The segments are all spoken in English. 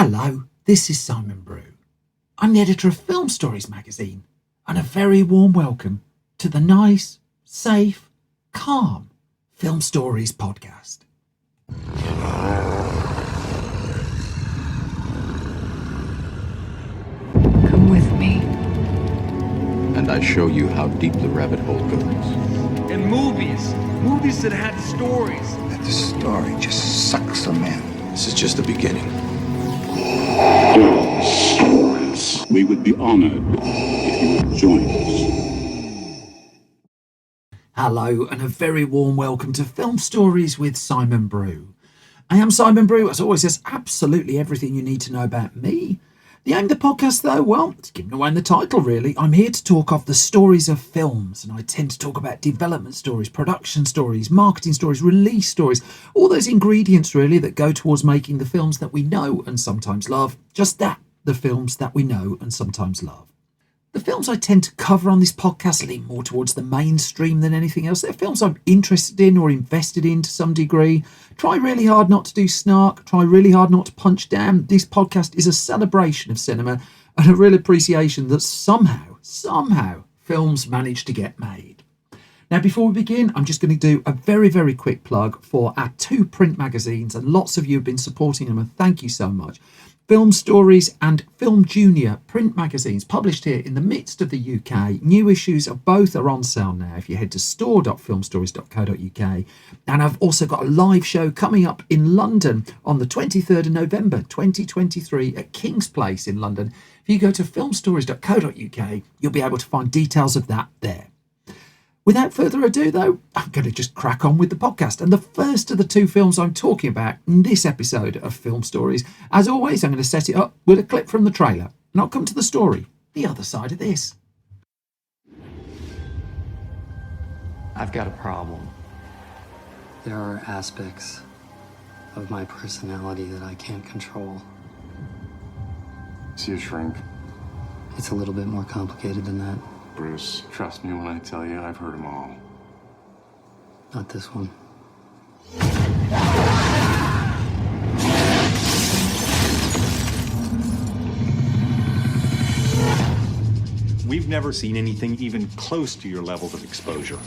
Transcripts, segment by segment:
Hello, this is Simon Brew. I'm the editor of Film Stories magazine, and a very warm welcome to the nice, safe, calm Film Stories podcast. Come with me. And I show you how deep the rabbit hole goes. And movies that had stories. That the story just sucks them in. This is just the beginning. Stories. We would be honored if you would join us. Hello, and a very warm welcome to Film Stories with Simon Brew. I am Simon Brew. As always, there's absolutely everything you need to know about me. The aim of the podcast, though, well, it's giving away in the title, really. I'm here to talk of the stories of films, and I tend to talk about development stories, production stories, marketing stories, release stories, all those ingredients, really, that go towards making the films that we know and sometimes love. Just that, the films that we know and sometimes love. The films I tend to cover on this podcast lean more towards the mainstream than anything else. They're films I'm interested in or invested in to some degree. Try really hard not to do snark. Try really hard not to punch down. This podcast is a celebration of cinema and a real appreciation that somehow, films manage to get made. Now, before we begin, I'm just going to do a very, very quick plug for our two print magazines, and lots of you have been supporting them, and thank you so much. Film Stories and Film Junior print magazines published here in the midst of the UK. New issues of both are on sale now if you head to store.filmstories.co.uk. And I've also got a live show coming up in London on the 23rd of November 2023 at King's Place in London. If you go to filmstories.co.uk, you'll be able to find details of that there. Without further ado, though, I'm going to just crack on with the podcast. And the first of the two films I'm talking about in this episode of Film Stories, as always, I'm going to set it up with a clip from the trailer. And I'll come to the story the other side of this. I've got a problem. There are aspects of my personality that I can't control. See a shrink. It's a little bit more complicated than that. Bruce, trust me when I tell you, I've heard them all. Not this one. We've never seen anything even close to your levels of exposure.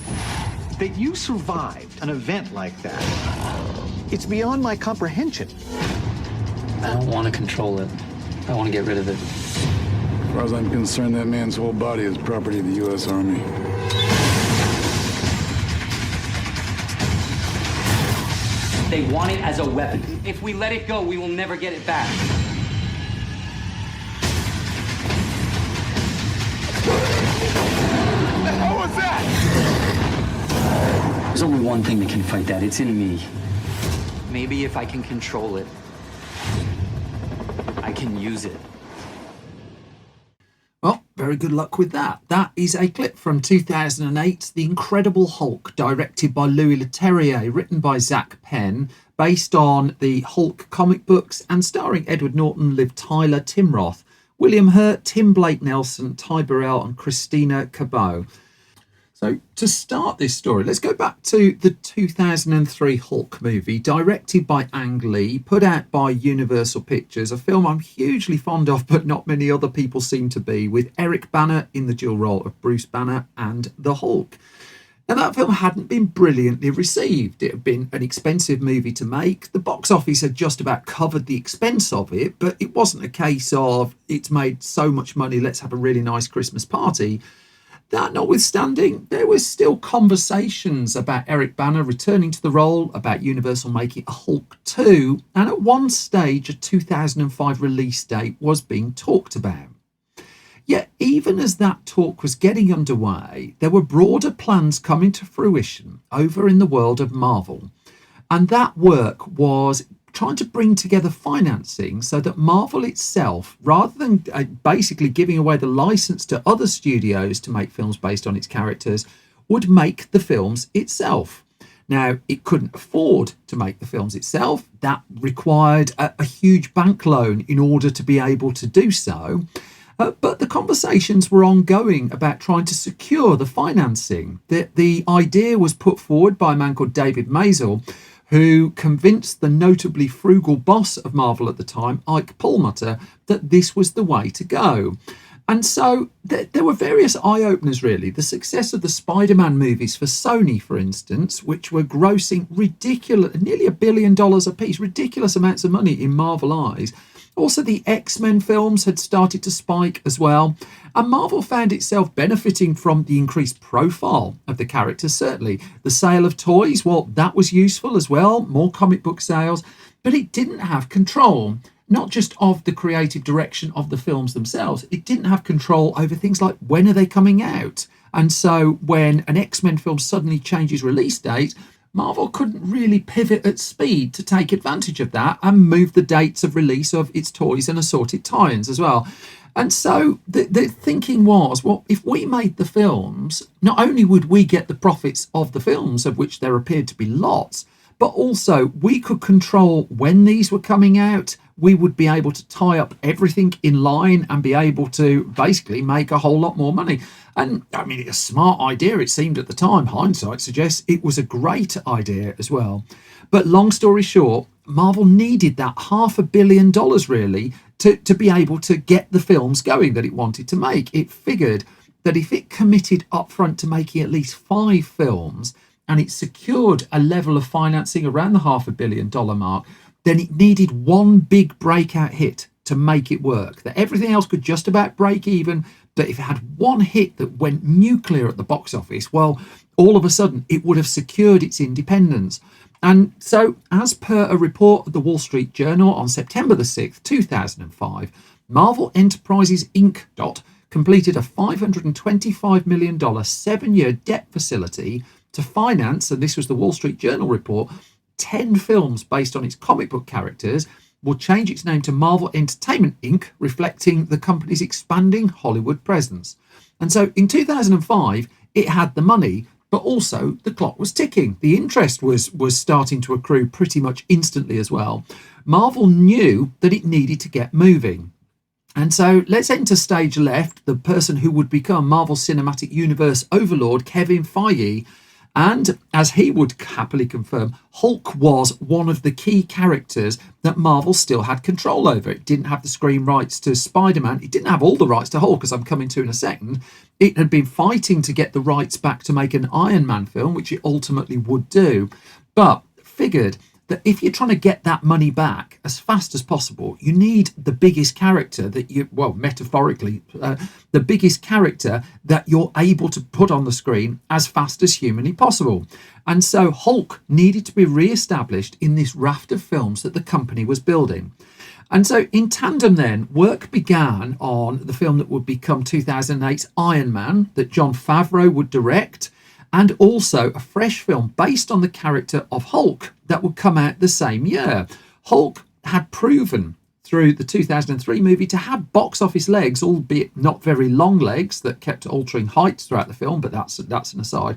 That you survived an event like that, it's beyond my comprehension. I don't want to control it. I want to get rid of it. As far as I'm concerned, that man's whole body is property of the U.S. Army. They want it as a weapon. If we let it go, we will never get it back. What the hell was that? There's only one thing that can fight that. It's in me. Maybe if I can control it, I can use it. Well, very good luck with that. That is a clip from 2008, The Incredible Hulk, directed by Louis Leterrier, written by Zach Penn, based on the Hulk comic books, and starring Edward Norton, Liv Tyler, Tim Roth, William Hurt, Tim Blake Nelson, Ty Burrell, and Christina Cabot. So to start this story, let's go back to the 2003 Hulk movie, directed by Ang Lee, put out by Universal Pictures, a film I'm hugely fond of, but not many other people seem to be, with Eric Bana in the dual role of Bruce Banner and the Hulk. Now, that film hadn't been brilliantly received. It had been an expensive movie to make. The box office had just about covered the expense of it, but it wasn't a case of it's made so much money, let's have a really nice Christmas party. That notwithstanding, there was still conversations about Eric Bana returning to the role, about Universal making a Hulk 2, and at one stage a 2005 release date was being talked about. Yet even as that talk was getting underway, there were broader plans coming to fruition over in the world of Marvel. And that work was trying to bring together financing so that Marvel itself, rather than basically giving away the license to other studios to make films based on its characters, would make the films itself. Now, it couldn't afford to make the films itself. That required a huge bank loan in order to be able to do so. But the conversations were ongoing about trying to secure the financing. The idea was put forward by a man called David Maisel, who convinced the notably frugal boss of Marvel at the time, Ike Perlmutter, that this was the way to go. And so there were various eye-openers, really. The success of the Spider-Man movies for Sony, for instance, which were grossing ridiculous, nearly $1 billion a piece, ridiculous amounts of money in Marvel eyes. Also, the X-Men films had started to spike as well. And Marvel found itself benefiting from the increased profile of the characters, certainly. The sale of toys, well, that was useful as well, more comic book sales. But it didn't have control, not just of the creative direction of the films themselves. It didn't have control over things like when are they coming out. And so when an X-Men film suddenly changes release date, Marvel couldn't really pivot at speed to take advantage of that and move the dates of release of its toys and assorted tie-ins as well. And so the thinking was, well, if we made the films, not only would we get the profits of the films, of which there appeared to be lots, but also we could control when these were coming out. We would be able to tie up everything in line and be able to basically make a whole lot more money. And I mean, it's a smart idea, it seemed at the time. Hindsight suggests it was a great idea as well. But long story short, Marvel needed that $500 million really to be able to get the films going that it wanted to make. It figured that if it committed upfront to making at least 5 films and it secured a level of financing around the $500 million mark, then it needed one big breakout hit to make it work. That everything else could just about break even, but if it had one hit that went nuclear at the box office, well, all of a sudden it would have secured its independence. And so, as per a report of the Wall Street Journal on September the 6th, 2005, Marvel Enterprises Inc. completed a $525 million 7-year debt facility to finance, and this was the Wall Street Journal report, 10 films based on its comic book characters, will change its name to Marvel Entertainment Inc., reflecting the company's expanding Hollywood presence. And so in 2005, it had the money, but also the clock was ticking. The interest was starting to accrue pretty much instantly as well. Marvel knew that it needed to get moving. And so let's enter stage left, the person who would become Marvel Cinematic Universe overlord, Kevin Feige. And as he would happily confirm, Hulk was one of the key characters that Marvel still had control over. It didn't have the screen rights to Spider-Man. It didn't have all the rights to Hulk, as I'm coming to in a second. It had been fighting to get the rights back to make an Iron Man film, which it ultimately would do. But figured that if you're trying to get that money back as fast as possible, you need the biggest character that you, well, metaphorically, the biggest character that you're able to put on the screen as fast as humanly possible. And so Hulk needed to be re-established in this raft of films that the company was building. And so in tandem then, work began on the film that would become 2008's Iron Man, that Jon Favreau would direct, and also a fresh film based on the character of Hulk that would come out the same year. Hulk had proven through the 2003 movie to have box office legs, albeit not very long legs that kept altering heights throughout the film, but that's an aside.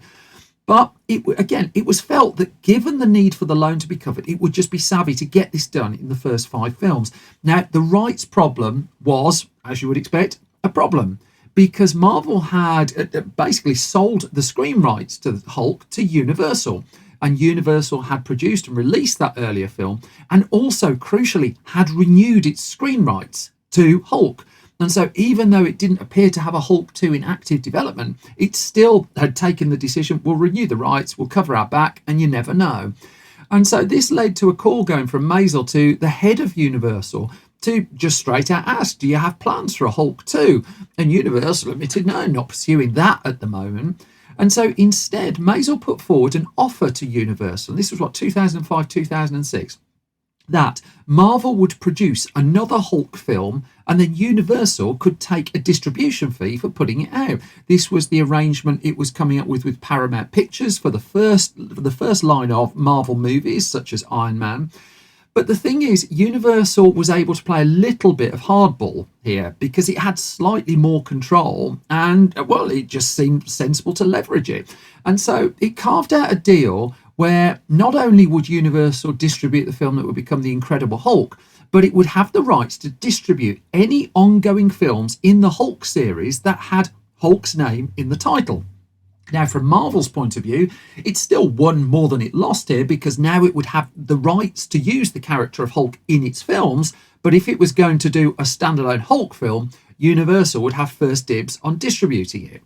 But it was felt that given the need for the loan to be covered, it would just be savvy to get this done in the first 5 films. Now, the rights problem was, as you would expect, a problem, because Marvel had basically sold the screen rights to Hulk to Universal. And Universal had produced and released that earlier film, and also, crucially, had renewed its screen rights to Hulk. And so even though it didn't appear to have a Hulk 2 in active development, it still had taken the decision, we'll renew the rights, we'll cover our back, and you never know. And so this led to a call going from Maisel to the head of Universal to just straight out ask, do you have plans for a Hulk 2? And Universal admitted, no, not pursuing that at the moment. And so instead, Maisel put forward an offer to Universal. This was 2005, 2006. That Marvel would produce another Hulk film and then Universal could take a distribution fee for putting it out. This was the arrangement it was coming up with Paramount Pictures for the first line of Marvel movies, such as Iron Man. But the thing is, Universal was able to play a little bit of hardball here because it had slightly more control and, well, it just seemed sensible to leverage it. And so it carved out a deal where not only would Universal distribute the film that would become The Incredible Hulk, but it would have the rights to distribute any ongoing films in the Hulk series that had Hulk's name in the title. Now, from Marvel's point of view, it still won more than it lost here because now it would have the rights to use the character of Hulk in its films. But if it was going to do a standalone Hulk film, Universal would have first dibs on distributing it.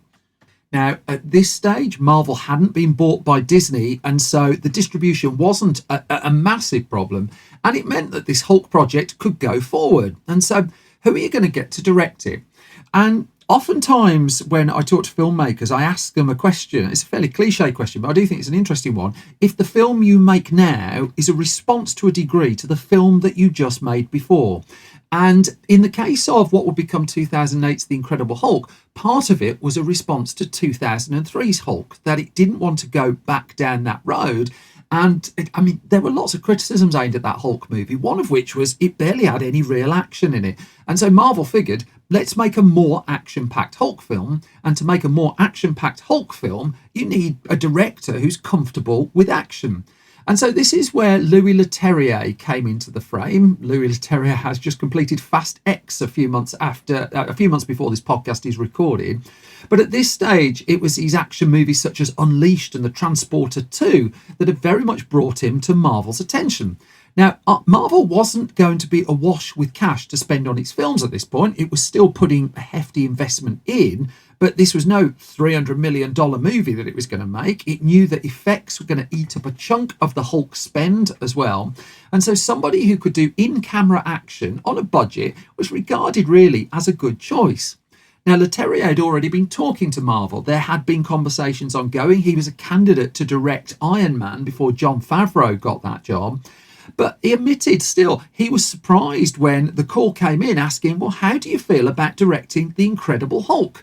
Now, at this stage, Marvel hadn't been bought by Disney, and so the distribution wasn't a massive problem, and it meant that this Hulk project could go forward. And so, who are you going to get to direct it? And oftentimes, when I talk to filmmakers, I ask them a question. It's a fairly cliche question, but I do think it's an interesting one. If the film you make now is a response to a degree to the film that you just made before. And in the case of what would become 2008's The Incredible Hulk, part of it was a response to 2003's Hulk, that it didn't want to go back down that road. And there were lots of criticisms aimed at that Hulk movie, one of which was it barely had any real action in it. And so Marvel figured, let's make a more action-packed Hulk film. And to make a more action-packed Hulk film, you need a director who's comfortable with action. And so this is where Louis Leterrier came into the frame. Louis Leterrier has just completed Fast X a few months before this podcast is recorded. But at this stage, it was his action movies such as Unleashed and The Transporter 2 that had very much brought him to Marvel's attention. Now, Marvel wasn't going to be awash with cash to spend on its films at this point. It was still putting a hefty investment in, but this was no $300 million movie that it was going to make. It knew that effects were going to eat up a chunk of the Hulk spend as well. And so somebody who could do in-camera action on a budget was regarded really as a good choice. Now, Leterrier had already been talking to Marvel. There had been conversations ongoing. He was a candidate to direct Iron Man before Jon Favreau got that job. But he admitted still he was surprised when the call came in asking, well, how do you feel about directing The Incredible Hulk?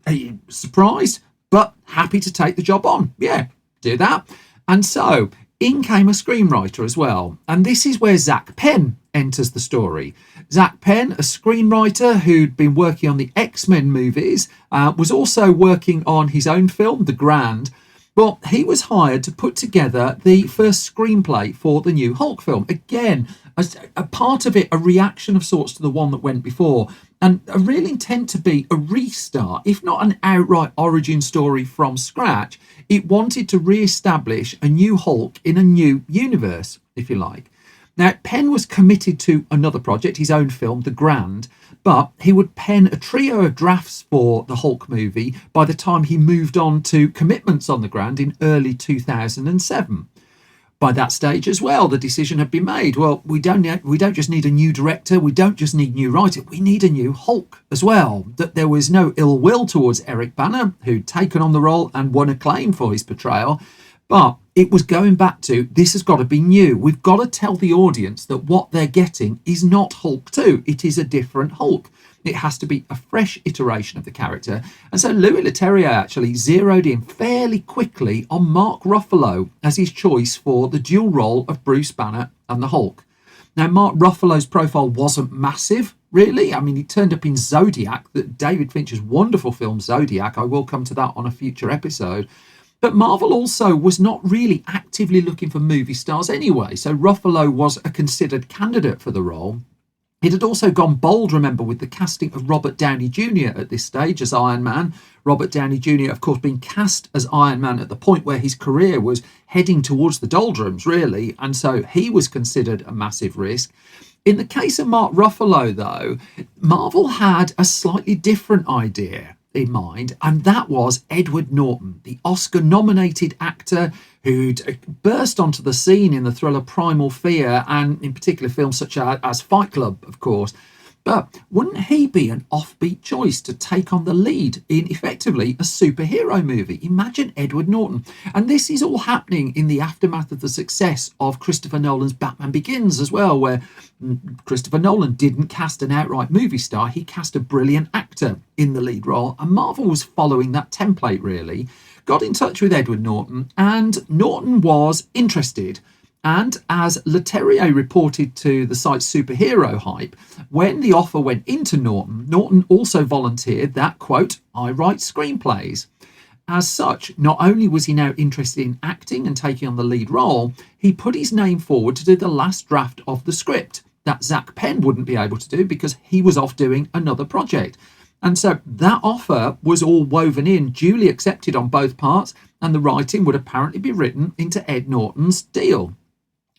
Are you surprised, but happy to take the job on? Yeah, do that. And so in came a screenwriter as well. And this is where Zach Penn enters the story. Zach Penn, a screenwriter who'd been working on the X-Men movies, was also working on his own film, The Grand. Well, he was hired to put together the first screenplay for the new Hulk film. Again, as a part of it, a reaction of sorts to the one that went before, and a real intent to be a restart, if not an outright origin story from scratch. It wanted to re-establish a new Hulk in a new universe, if you like. Now, Penn was committed to another project, his own film, The Grand, but he would pen a trio of drafts for the Hulk movie by the time he moved on to commitments on The Grand in early 2007. By that stage as well, the decision had been made. Well, we don't just need a new director, we don't just need new writer, we need a new Hulk as well. That there was no ill will towards Eric Bana, who'd taken on the role and won acclaim for his portrayal. But it was going back to, this has got to be new. We've got to tell the audience that what they're getting is not Hulk 2. It is a different Hulk. It has to be a fresh iteration of the character. And so Louis Leterrier actually zeroed in fairly quickly on Mark Ruffalo as his choice for the dual role of Bruce Banner and the Hulk. Now, Mark Ruffalo's profile wasn't massive, really. I mean, he turned up in Zodiac, David Fincher's wonderful film Zodiac. I will come to that on a future episode. But Marvel also was not really actively looking for movie stars anyway, so Ruffalo was a considered candidate for the role. It had also gone bold, remember, with the casting of Robert Downey Jr. at this stage as Iron Man. Robert Downey Jr., of course, being cast as Iron Man at the point where his career was heading towards the doldrums, really, and so he was considered a massive risk. In the case of Mark Ruffalo, though, Marvel had a slightly different idea in mind, and that was Edward Norton, the Oscar-nominated actor who'd burst onto the scene in the thriller Primal Fear and in particular films such as Fight Club, of course. But wouldn't he be an offbeat choice to take on the lead in effectively a superhero movie? Imagine Edward Norton. And this is all happening in the aftermath of the success of Christopher Nolan's Batman Begins as well, where Christopher Nolan didn't cast an outright movie star, he cast a brilliant actor in the lead role, and Marvel was following that template really. Got in touch with Edward Norton, and Norton was interested. And as Leterrier reported to the site Superhero Hype, when the offer went into Norton, Norton also volunteered that, quote, I write screenplays. As such, not only was he now interested in acting and taking on the lead role, he put his name forward to do the last draft of the script that Zach Penn wouldn't be able to do because he was off doing another project. And so that offer was all woven in, duly accepted on both parts, and the writing would apparently be written into Ed Norton's deal.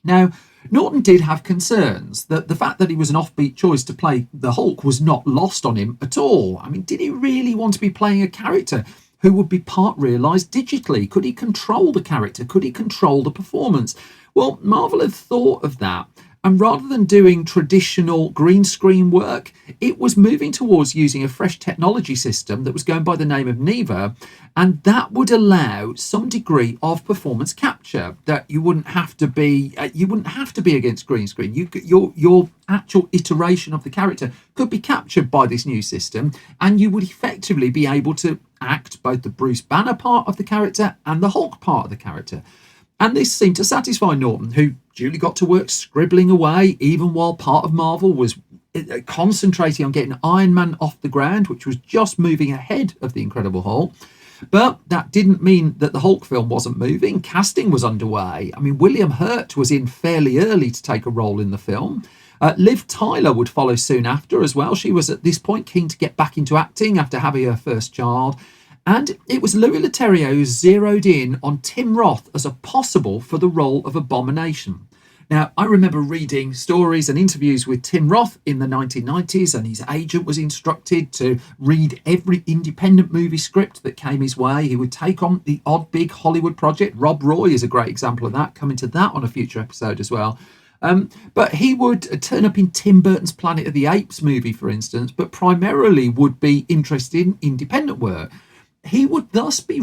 Now, Norton did have concerns that the fact that he was an offbeat choice to play the Hulk was not lost on him at all. I mean, did he really want to be playing a character who would be part realised digitally? Could he control the character? Could he control the performance? Well, Marvel had thought of that. And rather than doing traditional green screen work, it was moving towards using a fresh technology system that was going by the name of Neva, and that would allow some degree of performance capture. That you wouldn't have to be against green screen. Your actual iteration of the character could be captured by this new system, and you would effectively be able to act both the Bruce Banner part of the character and the Hulk part of the character. And this seemed to satisfy Norton, who duly got to work scribbling away, even while part of Marvel was concentrating on getting Iron Man off the ground, which was just moving ahead of The Incredible Hulk. But that didn't mean that the Hulk film wasn't moving. Casting was underway. I mean, William Hurt was in fairly early to take a role in the film. Liv Tyler would follow soon after as well. She was at this point keen to get back into acting after having her first child. And it was Louis Leterrier who zeroed in on Tim Roth as a possible for the role of Abomination. Now, I remember reading stories and interviews with Tim Roth in the 1990s, and his agent was instructed to read every independent movie script that came his way. He would take on the odd big Hollywood project. Rob Roy is a great example of that, coming to that on a future episode as well. But he would turn up in Tim Burton's Planet of the Apes movie, for instance, but primarily would be interested in independent work. He would thus be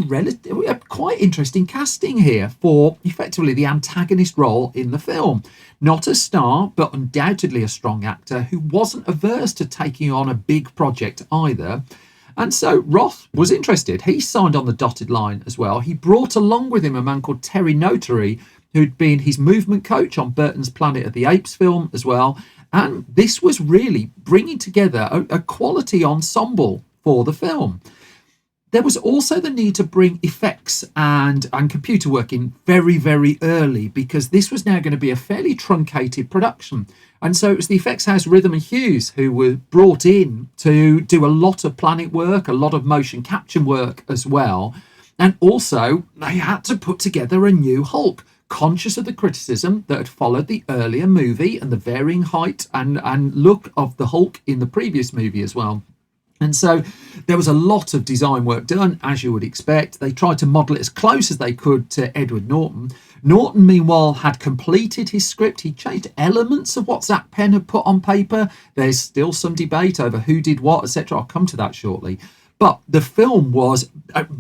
quite interesting casting here for effectively the antagonist role in the film. Not a star, but undoubtedly a strong actor who wasn't averse to taking on a big project either. And so Roth was interested. He signed on the dotted line as well. He brought along with him a man called Terry Notary, who'd been his movement coach on Burton's Planet of the Apes film as well. And this was really bringing together a quality ensemble for the film. There was also the need to bring effects and computer work in very, very early, because this was now going to be a fairly truncated production. And so it was the effects house Rhythm and Hughes who were brought in to do a lot of planet work, a lot of motion capture work as well. And also they had to put together a new Hulk, conscious of the criticism that had followed the earlier movie and the varying height and look of the Hulk in the previous movie as well. And so there was a lot of design work done, as you would expect. They tried to model it as close as they could to Edward Norton. Norton, meanwhile, had completed his script. He changed elements of what Zach Penn had put on paper. There's still some debate over who did what, etc. I'll come to that shortly. But the film was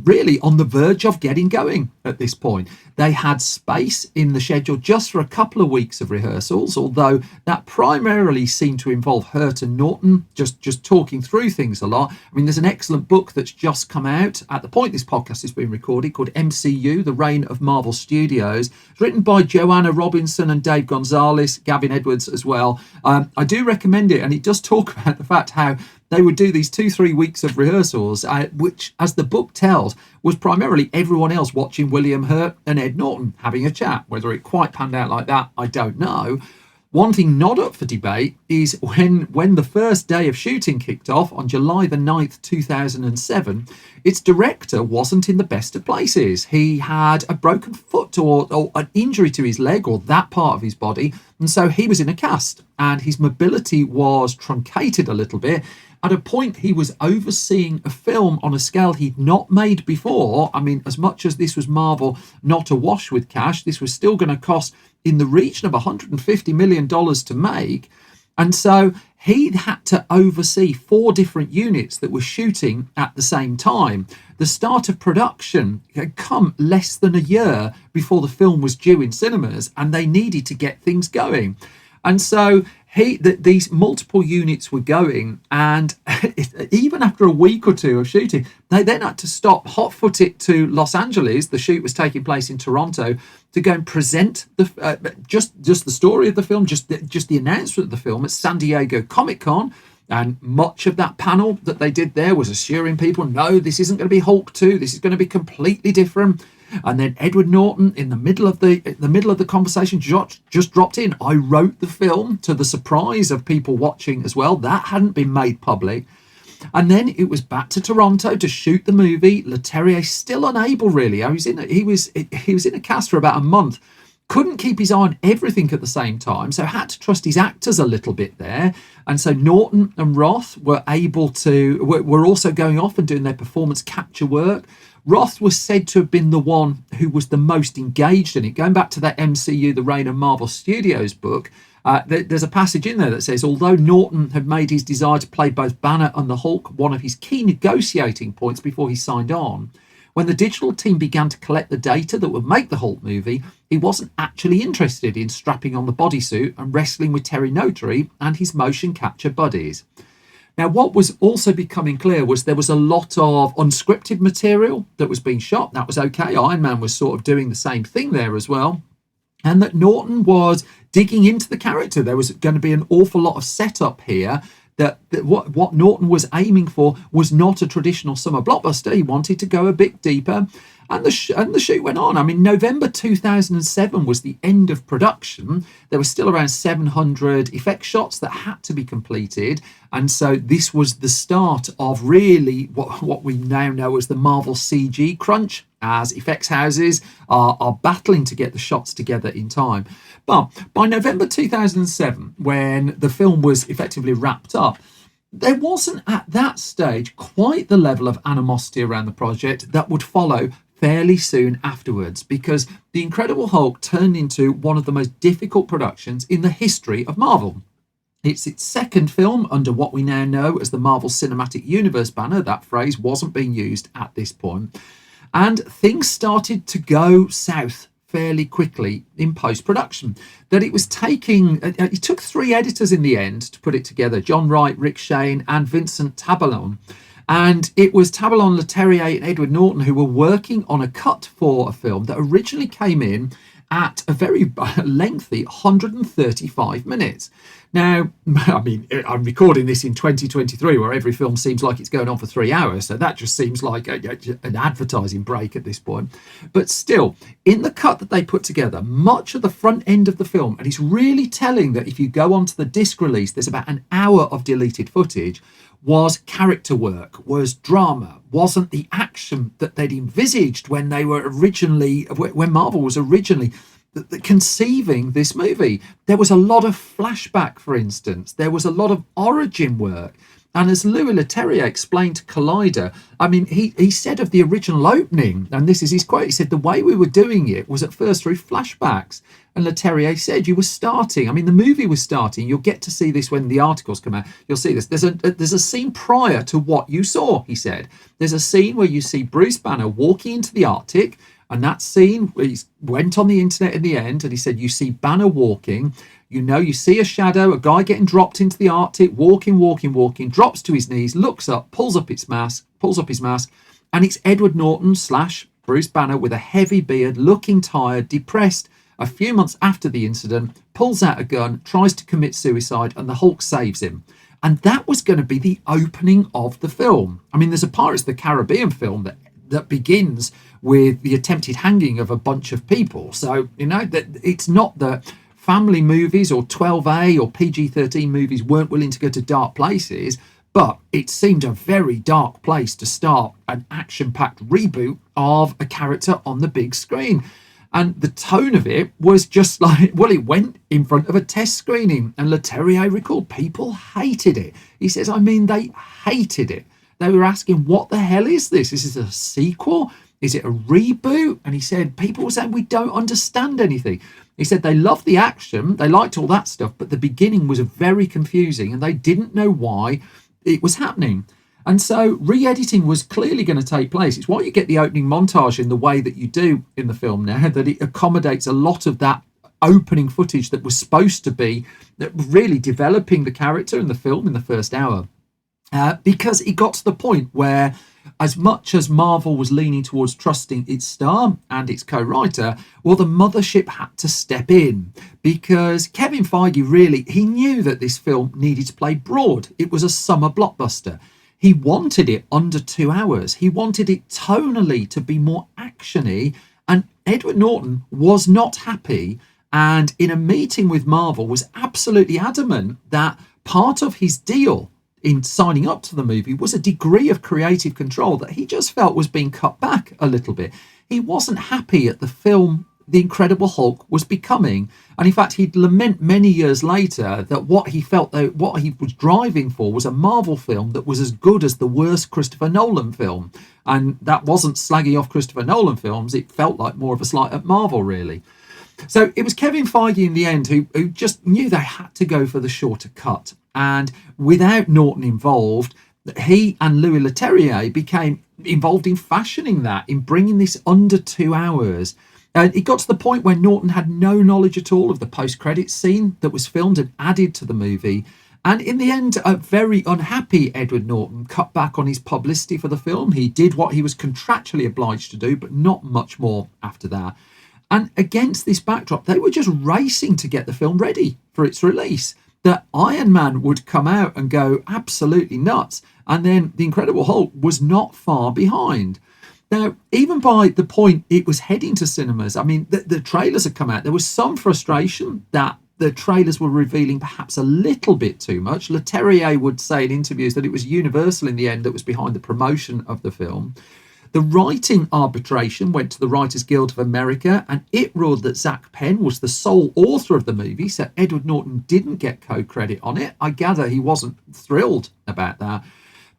really on the verge of getting going at this point. They had space in the schedule just for a couple of weeks of rehearsals, although that primarily seemed to involve Hurt and Norton just talking through things a lot. I mean, there's an excellent book that's just come out at the point this podcast is being recorded called MCU, The Reign of Marvel Studios. It's written by Joanna Robinson and Dave Gonzalez, Gavin Edwards as well. I do recommend it, and it does talk about the fact how they would do these 2-3 weeks of rehearsals, which, as the book tells, was primarily everyone else watching William Hurt and Ed Norton having a chat. Whether it quite panned out like that, I don't know. One thing not up for debate is when the first day of shooting kicked off on July the 9th, 2007, its director wasn't in the best of places. He had a broken foot or an injury to his leg or that part of his body, and so he was in a cast, and his mobility was truncated a little bit. At a point, he was overseeing a film on a scale he'd not made before. I mean, as much as this was Marvel not awash with cash, this was still going to cost in the region of $150 million to make. And so he had to oversee 4 different units that were shooting at the same time. The start of production had come less than a year before the film was due in cinemas, and they needed to get things going. And so these multiple units were going, and even after a week or two of shooting, they then had to stop, hot-foot it to Los Angeles. The shoot was taking place in Toronto, to go and present just the story of the film, just the announcement of the film at San Diego Comic-Con. And much of that panel that they did there was assuring people, no, this isn't going to be Hulk 2. This is going to be completely different. And then Edward Norton, in the middle of the conversation, just dropped in. I wrote the film, to the surprise of people watching as well. That hadn't been made public. And then it was back to Toronto to shoot the movie. Leterrier still unable, really. He was in a cast for about a month. Couldn't keep his eye on everything at the same time, so had to trust his actors a little bit there. And so Norton and Roth were also going off and doing their performance capture work. Roth was said to have been the one who was the most engaged in it. Going back to that MCU, The Reign of Marvel Studios book, there's a passage in there that says, although Norton had made his desire to play both Banner and the Hulk one of his key negotiating points before he signed on, when the digital team began to collect the data that would make the Hulk movie, he wasn't actually interested in strapping on the bodysuit and wrestling with Terry Notary and his motion capture buddies. Now, what was also becoming clear was there was a lot of unscripted material that was being shot. That was okay. Iron Man was sort of doing the same thing there as well. And that Norton was digging into the character. There was going to be an awful lot of setup here. That what Norton was aiming for was not a traditional summer blockbuster. He wanted to go a bit deeper. And the shoot went on. I mean, November 2007 was the end of production. There were still around 700 effect shots that had to be completed. And so this was the start of really what we now know as the Marvel CG crunch, as effects houses are battling to get the shots together in time. But by November 2007, when the film was effectively wrapped up, there wasn't at that stage quite the level of animosity around the project that would follow fairly soon afterwards, because The Incredible Hulk turned into one of the most difficult productions in the history of Marvel. It's its second film under what we now know as the Marvel Cinematic Universe banner. That phrase wasn't being used at this point. And things started to go south fairly quickly in post-production. That it took 3 editors in the end to put it together: John Wright, Rick Shane, and Vincent Taballon. And it was Taballon, Leterrier, and Edward Norton who were working on a cut for a film that originally came in at a very lengthy 135 minutes. Now, I mean, I'm recording this in 2023, where every film seems like it's going on for 3 hours, so that just seems like an advertising break at this point. But still, in the cut that they put together, much of the front end of the film, and it's really telling that if you go onto the disc release, there's about an hour of deleted footage, was character work, was drama, wasn't the action that they'd envisaged when Marvel was originally conceiving this movie. There was a lot of flashback, for instance. There was a lot of origin work. And as Louis Leterrier explained to Collider, I mean, he said of the original opening, and this is his quote, he said, the way we were doing it was at first through flashbacks. And Leterrier said, the movie was starting. You'll get to see this when the articles come out. You'll see this. There's a scene prior to what you saw, he said. There's a scene where you see Bruce Banner walking into the Arctic, and that scene went on the internet in the end, and he said, you see Banner walking, you see a shadow, a guy getting dropped into the Arctic, walking, drops to his knees, looks up, pulls up his mask, and it's Edward Norton / Bruce Banner with a heavy beard, looking tired, depressed, a few months after the incident, pulls out a gun, tries to commit suicide, and the Hulk saves him. And that was going to be the opening of the film. I mean, there's a Pirates of the Caribbean film that begins with the attempted hanging of a bunch of people. So, that it's not that family movies or 12A or PG-13 movies weren't willing to go to dark places, but it seemed a very dark place to start an action-packed reboot of a character on the big screen. And the tone of it was just like, it went in front of a test screening. And Leterrier recalled people hated it. He says, they hated it. They were asking, what the hell is this? Is this a sequel? Is it a reboot? And he said, people were saying, we don't understand anything. He said they loved the action, they liked all that stuff, but the beginning was very confusing and they didn't know why it was happening. And so re-editing was clearly going to take place. It's why you get the opening montage in the way that you do in the film now, that it accommodates a lot of that opening footage that was supposed to be really developing the character in the film in the first hour. Because it got to the point where, as much as Marvel was leaning towards trusting its star and its co-writer, well, the mothership had to step in, because Kevin Feige he knew that this film needed to play broad. It was a summer blockbuster. He wanted it under 2 hours. He wanted it tonally to be more actiony, and Edward Norton was not happy, and in a meeting with Marvel was absolutely adamant that part of his deal in signing up to the movie was a degree of creative control that he just felt was being cut back a little bit. He wasn't happy at the film The Incredible Hulk was becoming, and in fact he'd lament many years later that what he felt that what he was driving for was a Marvel film that was as good as the worst Christopher Nolan film. And that wasn't slagging off Christopher Nolan films, it felt like more of a slight at Marvel, really. So it was Kevin Feige in the end who just knew they had to go for the shorter cut. And without Norton involved, he and Louis Leterrier became involved in fashioning that, in bringing this under 2 hours. And it got to the point where Norton had no knowledge at all of the post-credits scene that was filmed and added to the movie. And in the end, a very unhappy Edward Norton cut back on his publicity for the film. He did what he was contractually obliged to do, but not much more after that. And against this backdrop, they were just racing to get the film ready for its release. That Iron Man would come out and go absolutely nuts. And then The Incredible Hulk was not far behind. Now, even by the point it was heading to cinemas, I mean, the trailers had come out. There was some frustration that the trailers were revealing perhaps a little bit too much. Leterrier would say in interviews that it was Universal in the end that was behind the promotion of the film. The writing arbitration went to the Writers Guild of America, and it ruled that Zach Penn was the sole author of the movie, so Edward Norton didn't get co-credit on it. I gather he wasn't thrilled about that.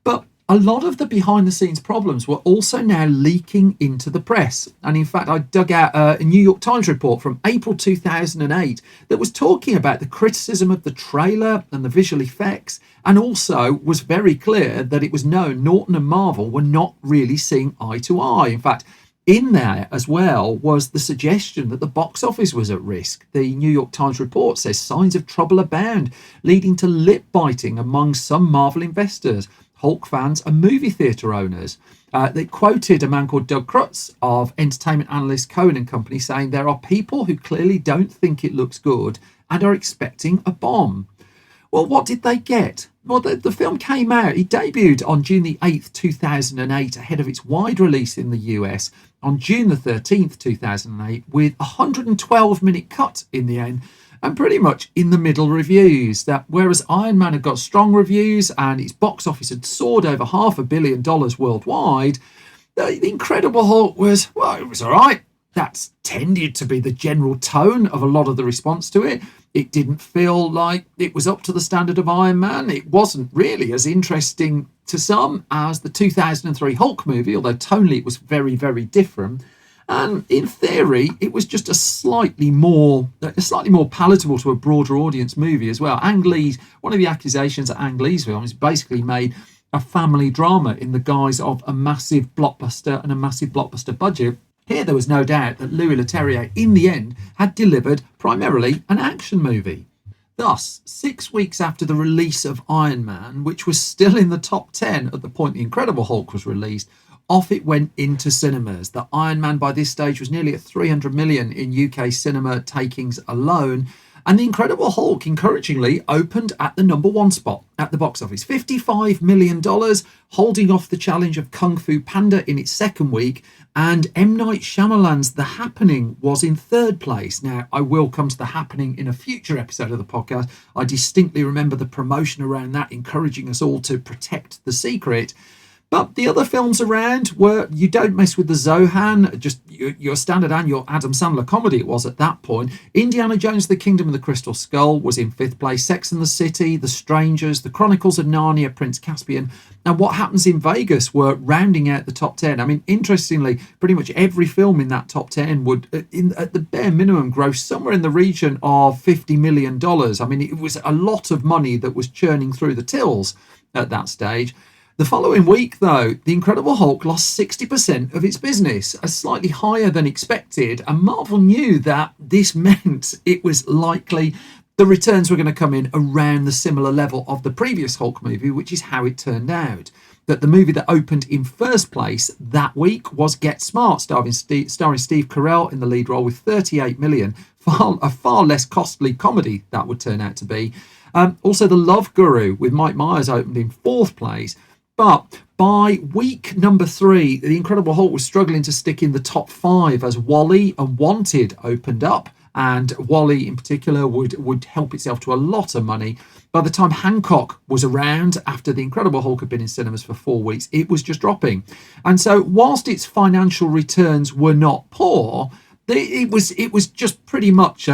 But a lot of the behind-the-scenes problems were also now leaking into the press. And in fact, I dug out a New York Times report from April 2008 that was talking about the criticism of the trailer and the visual effects, and also was very clear that it was known Norton and Marvel were not really seeing eye to eye. In fact, in there as well was the suggestion that the box office was at risk. The New York Times report says signs of trouble abound, leading to lip biting among some Marvel investors, Hulk fans and movie theatre owners. They quoted a man called Doug Krutz of entertainment analyst Cohen and Company saying there are people who clearly don't think it looks good and are expecting a bomb. Well, what did they get? Well, the film came out. It debuted on June the 8th, 2008, ahead of its wide release in the US on June the 13th, 2008, with a 112-minute cut in the end, and pretty much in the middle reviews. That whereas Iron Man had got strong reviews and its box office had soared over $500 million worldwide, the Incredible Hulk was, well, it was all right. That's tended to be the general tone of a lot of the response to it. It didn't feel like it was up to the standard of Iron Man. It wasn't really as interesting to some as the 2003 Hulk movie, although tonally it was very, very different. And in theory, it was just a slightly more palatable to a broader audience movie as well. Ang Lee, one of the accusations at Ang Lee's film is basically made a family drama in the guise of a massive blockbuster and a massive blockbuster budget. Here there was no doubt that Louis Leterrier, in the end, had delivered primarily an action movie. Thus, 6 weeks after the release of Iron Man, which was still in the top 10 at the point The Incredible Hulk was released, off it went into cinemas. The Iron Man by this stage was nearly at 300 million in UK cinema takings alone. And The Incredible Hulk, encouragingly, opened at the #1 spot at the box office. $55 million, holding off the challenge of Kung Fu Panda in its second week. And M. Night Shyamalan's The Happening was in third place. Now, I will come to The Happening in a future episode of the podcast. I distinctly remember the promotion around that, encouraging us all to protect the secret. But the other films around were You Don't Mess with the Zohan, just your standard annual Adam Sandler comedy it was at that point. Indiana Jones, The Kingdom of the Crystal Skull was in fifth place. Sex and the City, The Strangers, The Chronicles of Narnia, Prince Caspian, and What Happens in Vegas were rounding out the top 10. I mean, interestingly, pretty much every film in that top 10 would, at the bare minimum, gross somewhere in the region of $50 million. I mean, it was a lot of money that was churning through the tills at that stage. The following week, though, The Incredible Hulk lost 60% of its business, slightly higher than expected, and Marvel knew that this meant it was likely the returns were going to come in around the similar level of the previous Hulk movie, which is how it turned out. That the movie that opened in first place that week was Get Smart, starring Steve Carell in the lead role with $38 million, a far less costly comedy that would turn out to be. Also, The Love Guru with Mike Myers opened in fourth place. But by week number 3, The Incredible Hulk was struggling to stick in the top 5 as Wall-E and Wanted opened up. And Wall-E in particular would help itself to a lot of money. By the time Hancock was around, after The Incredible Hulk had been in cinemas for 4 weeks, it was just dropping. And so whilst its financial returns were not poor, it was just pretty much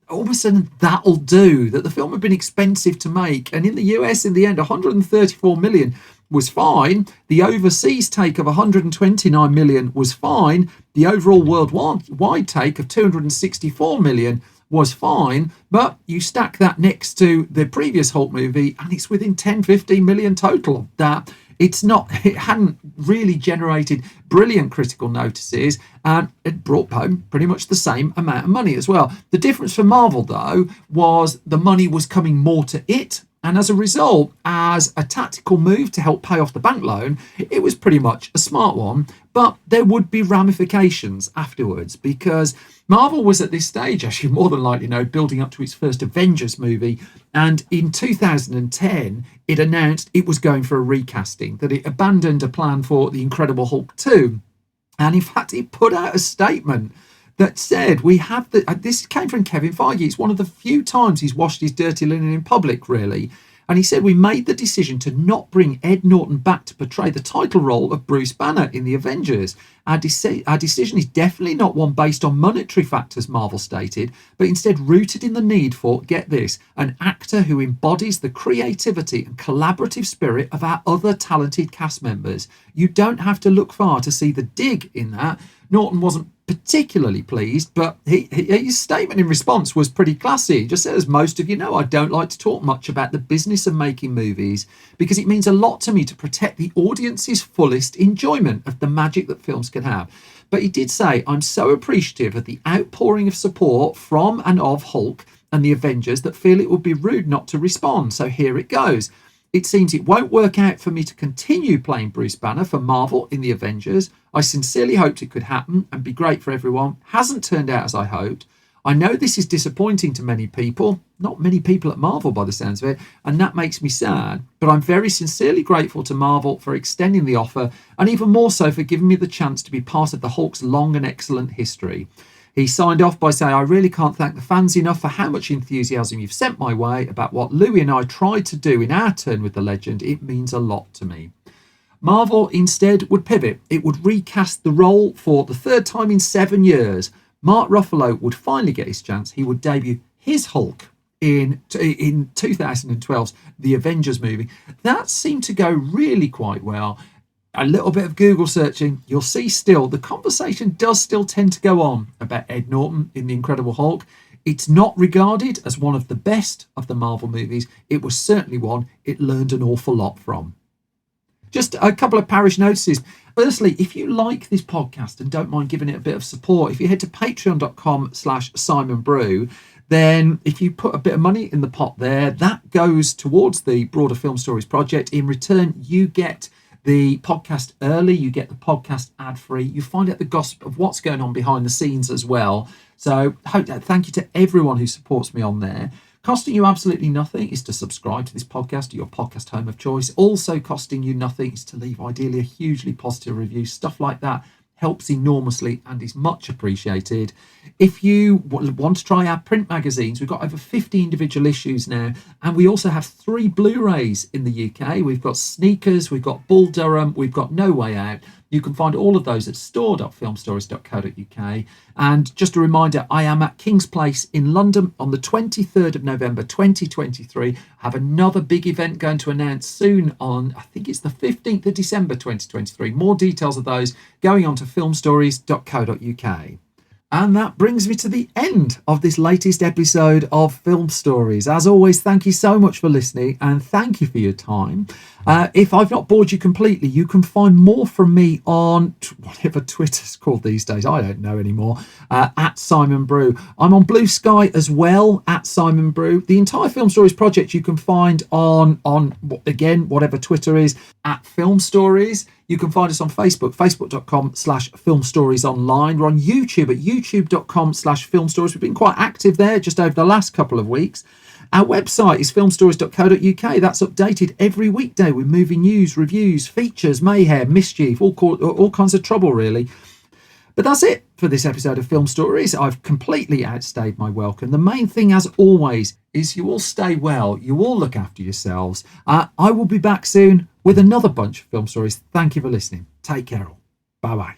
almost an that'll do, that the film had been expensive to make. And in the US, in the end, 134 million was fine. The overseas take of 129 million was fine. The overall worldwide take of 264 million was fine, but you stack that next to the previous Hulk movie and it's within 10-15 million total. That it hadn't really generated brilliant critical notices, and it brought home pretty much the same amount of money as well. The difference for Marvel, though, was the money was coming more to it, and as a result, as a tactical move to help pay off the bank loan, it was pretty much a smart one. But there would be ramifications afterwards, because Marvel was at this stage, as you more than likely know, building up to its first Avengers movie. And in 2010, it announced it was going for a recasting, that it abandoned a plan for The Incredible Hulk 2. And in fact, it put out a statement that said, this came from Kevin Feige. It's one of the few times he's washed his dirty linen in public, really. And he said, we made the decision to not bring Ed Norton back to portray the title role of Bruce Banner in the Avengers. Our decision is definitely not one based on monetary factors, Marvel stated, but instead rooted in the need for, get this, an actor who embodies the creativity and collaborative spirit of our other talented cast members. You don't have to look far to see the dig in that. Norton wasn't particularly pleased, but his statement in response was pretty classy. He just said, as most of you know, I don't like to talk much about the business of making movies because it means a lot to me to protect the audience's fullest enjoyment of the magic that films can have. But he did say, I'm so appreciative of the outpouring of support from and of Hulk and the Avengers that feel it would be rude not to respond. So here it goes. It seems it won't work out for me to continue playing Bruce Banner for Marvel in the Avengers. I sincerely hoped it could happen and be great for everyone. Hasn't turned out as I hoped. I know this is disappointing to many people, not many people at Marvel by the sounds of it, and that makes me sad. But I'm very sincerely grateful to Marvel for extending the offer, and even more so for giving me the chance to be part of the Hulk's long and excellent history. He signed off by saying, I really can't thank the fans enough for how much enthusiasm you've sent my way about what Louis and I tried to do in our turn with the legend. It means a lot to me. Marvel instead would pivot. It would recast the role for the third time in 7 years. Mark Ruffalo would finally get his chance. He would debut his Hulk in 2012's The Avengers movie. That seemed to go really quite well. A little bit of Google searching, you'll see still the conversation does still tend to go on about Ed Norton in The Incredible Hulk. It's not regarded as one of the best of the Marvel movies. It was certainly one it learned an awful lot from. Just a couple of parish notices. Firstly, if you like this podcast and don't mind giving it a bit of support, if you head to patreon.com/SimonBrew, then if you put a bit of money in the pot there, that goes towards the Broader Film Stories project. In return, you get the podcast early, you get the podcast ad-free, you find out the gossip of what's going on behind the scenes as well. So thank you to everyone who supports me on there. Costing you absolutely nothing is to subscribe to this podcast, to your podcast home of choice. Also costing you nothing is to leave ideally a hugely positive review. Stuff like that helps enormously and is much appreciated. If you want to try our print magazines, we've got over 50 individual issues now, and we also have 3 Blu-rays in the UK. We've got Sneakers, we've got Bull Durham, we've got No Way Out. You can find all of those at store.filmstories.co.uk. And just a reminder, I am at King's Place in London on the 23rd of November 2023. I have another big event going to announce soon on, I think it's the 15th of December 2023. More details of those going on to filmstories.co.uk. And that brings me to the end of this latest episode of Film Stories. As always, thank you so much for listening and thank you for your time. If I've not bored you completely, you can find more from me on whatever Twitter's called these days. I don't know anymore. At Simon Brew. I'm on Blue Sky as well, at Simon Brew. The entire Film Stories project you can find on again, whatever Twitter is, at Film Stories. You can find us on Facebook, facebook.com/filmstoriesonline. We're on YouTube at youtube.com/filmstories. We've been quite active there just over the last couple of weeks. Our website is filmstories.co.uk. That's updated every weekday with movie news, reviews, features, mayhem, mischief, all kinds of trouble, really. But that's it for this episode of Film Stories. I've completely outstayed my welcome. The main thing, as always, is you all stay well. You all look after yourselves. I will be back soon with another bunch of film stories. Thank you for listening. Take care all. Bye-bye.